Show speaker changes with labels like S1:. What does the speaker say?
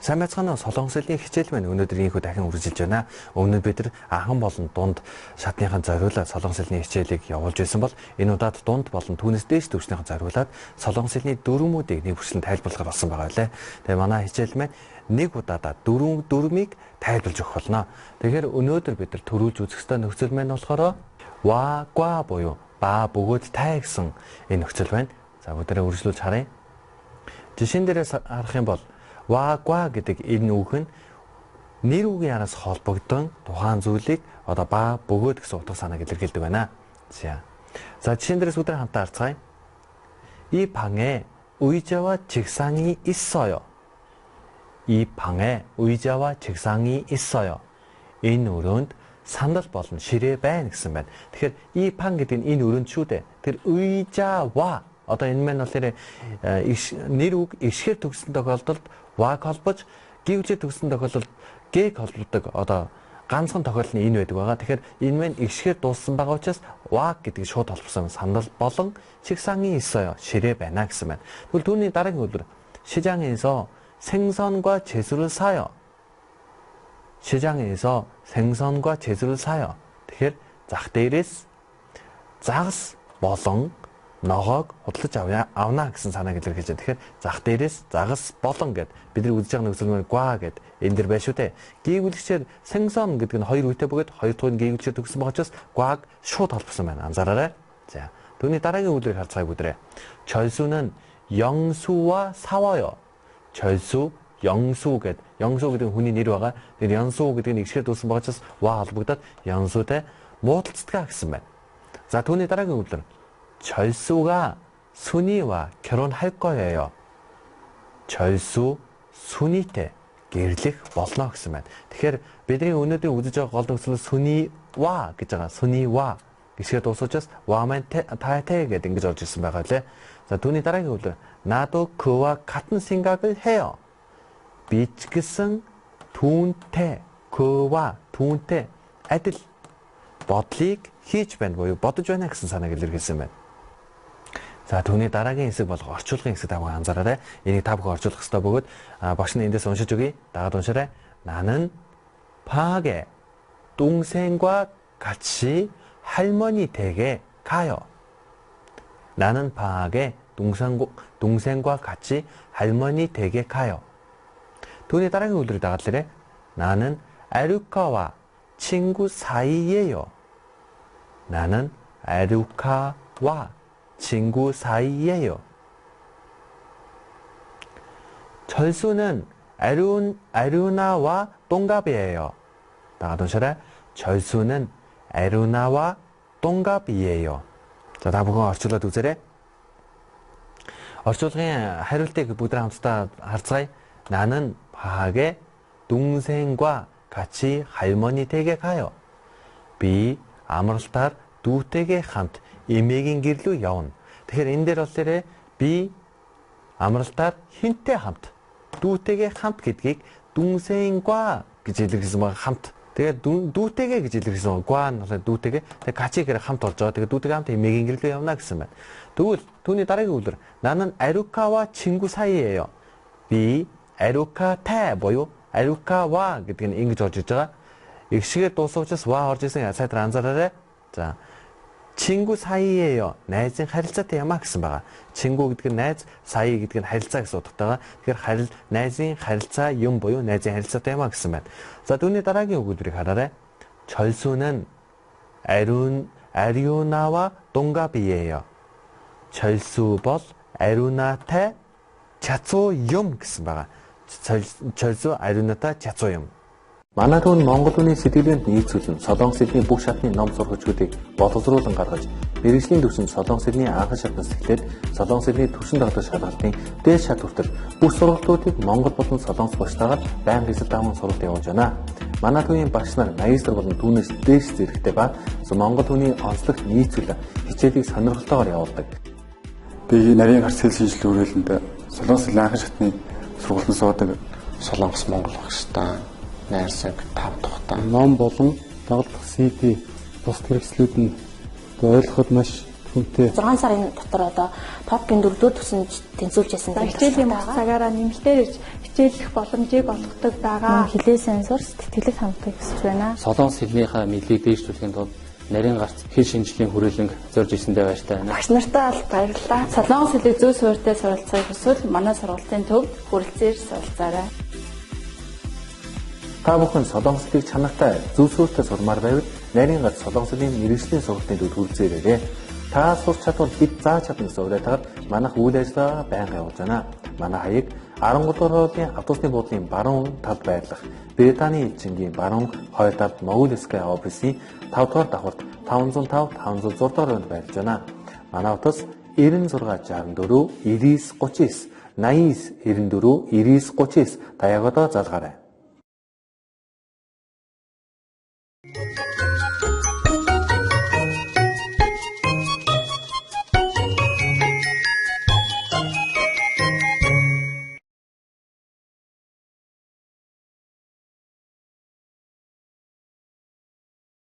S1: Сайн байцгаана уу? Солонгос хэлний хичээл маань өнөөдөр ийхүү дахин үргэлжилж байна. Өмнө бид нар анхан болон дунд шатныхаа зориулаад солонгос хэлний хичээлийг явуулж байсан бол энэ удаад дунд болон түүнээс дээш төвчнийхээ зориулаад солонгос хэлний дүрмүүдийг нэг бүрчлэн тайлбарлахаар болсон байгаа байлаа. Тэгээ манай хичээл маань нэг удаадаа дүрмийг тайлбарлаж өгөх болно. Тэгэхээр өнөөдөр бид нар төрүүлж үзэх ёстой нөхцөл маань болохоор ва гва буюу ба бөгөөд тай гэсэн энэ нөхцөл байна. За бүгдээрээ үргэлжлүүлж харъя. Жишээн дээрээс харах юм бол ва гва гэдэг энэ үг нь нэр үгийн араас холбогдсон тухайн зүйлийг одоо ба бөгөөд гэсэн утга санааг илэрхийлдэг байна. За жишээн дээрээс бүгд хамтаа харцгаая. 이 방에 의자와 책상이 있어요. 이 방에 의자와 책상이 있어요. Энэ өрөөнд сандал болон ширээ байна гэсэн байна. Тэгэхээр 이 방 гэдэг нь энэ өрөөнд шүү дээ. Тэр 의자와 одоо энэ маань болохоор нэр үг ишгээр төгссөн тохиолдолд ваг холбож, гівчээр төгссөн тохиолдолд г холбогддог одоо ганцхан тохиолдол нь энэ байдаг байгаа. Тэгэхээр энэ маань ишгээр дууссан байгаа учраас ваг гэдэг шууд холбосон сандал болон 책상이 있어요. ширээ байна гэсэн байна. тэгвэл түүний дараагийн үйлдэл 시장에서 생선과 채소를 사요. 시장에서 생선과 채소를 사요. Тэгэхээр зах дээрээс загас болон ногоог худалдаж авна гэсэн санааг илэрхийлж байна. Тэгэхээр зах дээрээс загас болон гэд бидний үзэж байгаа нөхцөл нь гва гэд энэ дэр байна шүү дээ. Гүйгүүлэгчээр 생선 гэдэг нь хоёр үетэй бөгөөд хоёр дахь нь гүйгүүлэгчээр төгссөн байгаа учраас гваг шууд холбосон байна. Анзаараарай. За түүний дараагийн үйлдэлийг харцгаая бүгдээ. 절수는 영수와 사와요. 절수, 영수 гэд 영수 гэдэг нь хүний нэр байгаа. Тэгэхээр 영수 гэдэг нь ишгээр дууссан байгаа учраас 와 холбогдоод 영수тэй муудалцдаг гэсэн байна. За түүний дараагийн үйлдэл 절수가 순이와 결혼할 거예요. 절수, 순이тэй гэрлэх болно гэсэн байна. Тэгэхээр бидний өнөөдөр үзэж байгаа гол нөхцөл 순이와 гэж байгаа. 순이와 гişгээ дуусучраас 와만 타태 гэдэг ингэж орж ирсэн байгаа лээ. За түүний дараагийн үйлдэл 나도 그와 같은 생각을 해요. Би ч гэсэн түүнтэй 그와 түүнтэй адил бодлыг хийж байна буюу бодож байна гэсэн санааг илэрхийлсэн байна. За түүний дараагийн хэсэг болох орчуулгын хэсэг тавга анзаараарай. Энийг та бүхэн орчуулах ёстой бөгөөд багш нь эндээс уншиж өгье. дагаад уншаарай. 나는 방학에 동생과 같이 할머니 댁에 가요. 나는 방학에 동생과 같이 할머니 댁에 가요. түүний дараагийн үйлдэлийг дагаад лээрэй. 나는 아루카와 친구 사이예요. 나는 아루카와 친구 사이예요. 절수는 아루나와 동갑이에요. 나가던 시절에 절수는 아루나와 동갑이에요. 자, 다 보고 орчуулаад үзээрэй. орчуулгын хариултыг бүгд хамтдаа харцгаая. 나는 방학에 동생과 같이 할머니 댁에 가요. Би амралтаар дүүтэйгээ хамт эмээгийн гэрлүү явна. Тэгэхээр энэ дээр болохоор би амралтаар хинтээ хамт дүүтэйгээ хамт гэдгийг 동생과 гэж илэрхийлсэн байгаа хамт. Тэгээд дүүтэйгээ гэж илэрхийлсэн байгаа. 과 нь болохоор дүүтэйгээ. Тэгээд 같이 гэхээр хамт орж байгаа. Тэгээд дүүтэйгээ хамт эмээгийн гэрлүү явна гэсэн байна. тэгвэл түүний дараагийн үйлдэл 나는 아루카와 친구 사이예요. би 아루카тай буюу 아루카와 гэдэг нь ингэж орж иж байгаа. 익시게 дуусахчаас 와 орж исэн сайтар анзаараарай. 자, 친구 사이예요. найзын харилцаатай юм а гэсэн байгаа. 친구 гэдэг нь найз, 사이 гэдэг нь харилцаа гэсэн утгатайгаа. Тэгэхээр найзын харилцаа юм буюу найзын харилцаатай юм а гэсэн байна. За түүний дараагийн өгүүлбэрийг хараарай. 절수는 아루나와 동갑이에요. 절수 бол 아루나тай чацуу юм гэсэн байгаа. 절수 아루나тай чацуу юм. Манай түүн Монгол хүний сэтгэлгээнд нийцүүлэн солонгос хэлний бүх шатны ном сургагчдыг боловсруулан гаргаж, мэргэжлийн түвшинд солонгос хэлний анхан шатнаас эхлээд солонгос хэлний түвшин дагдаг шалгалтын дээд шат хүртэл бүх сургалтуудыг Монгол болон солонгос багштайгаар байнга эсрэг даван суралт явуулж байна. Манай түүний багш нар магистр болон түүнээс дээш зэрэгтэй ба Монгол түүний онцлогт нийцүүлэн хичээлийг сонирхолтойгоор явуулдаг.
S2: Би нарийн гарц хэл шинжилгээ хүрээлэнд солонгос хэлний анхан шатны сургалтанд суудаг солонгос монгол багштай найрсаг тав тухтай
S3: ном болон дагалдах CD бус хэрэгслүүд нь ойлгоход маш
S2: Үнтэй.
S3: 6 сарын дотор одоо топгийн 4-р төвсөнд тэнцвүүлжсэн
S4: За хичээлийн цагаараа нэмэлтээр ирж хичээлэх боломжийг олгодог байгаа.
S3: Хилээ сенсор сэтгэлэг хамтыг өсөж байна.
S5: Солонгос хэлнийхээ мэдлийг дээшлүүлэхийн тулд нарийн гарц хэл шинжлэлийн хүрээлэнг зорж ирсэндээ баяртай байна.
S4: Багш нартай аль баярлалаа. Солонгос хэлийг зөв суурьтай суралцахыг хүсвэл манай сургалтын төвд хүрэлцээр суралцаарай.
S1: Та бүхэн солонгос хэлийг чанартай зөв суурьтай сурмаар байвал нарийн гарц солонгос хэлний мэргэжлийн сургалтын төвд хүрэлцээрэй. Та сурч чадвал бид зааж чадна гэсэн уриалгаар манайх үйл ажиллагаа байнга явуулж байна. Манай хаяг 13 дугаар хоолойн автобусны буудлын баруун талд байрлах Британий элчингийн баруун хойд талд Могилская офисын 5 дугаар давхарт 505 506 дугаар хонд байрлаж байна. Манай утас 9664 9939 89 94 9939 даяагуудаа залгаарай.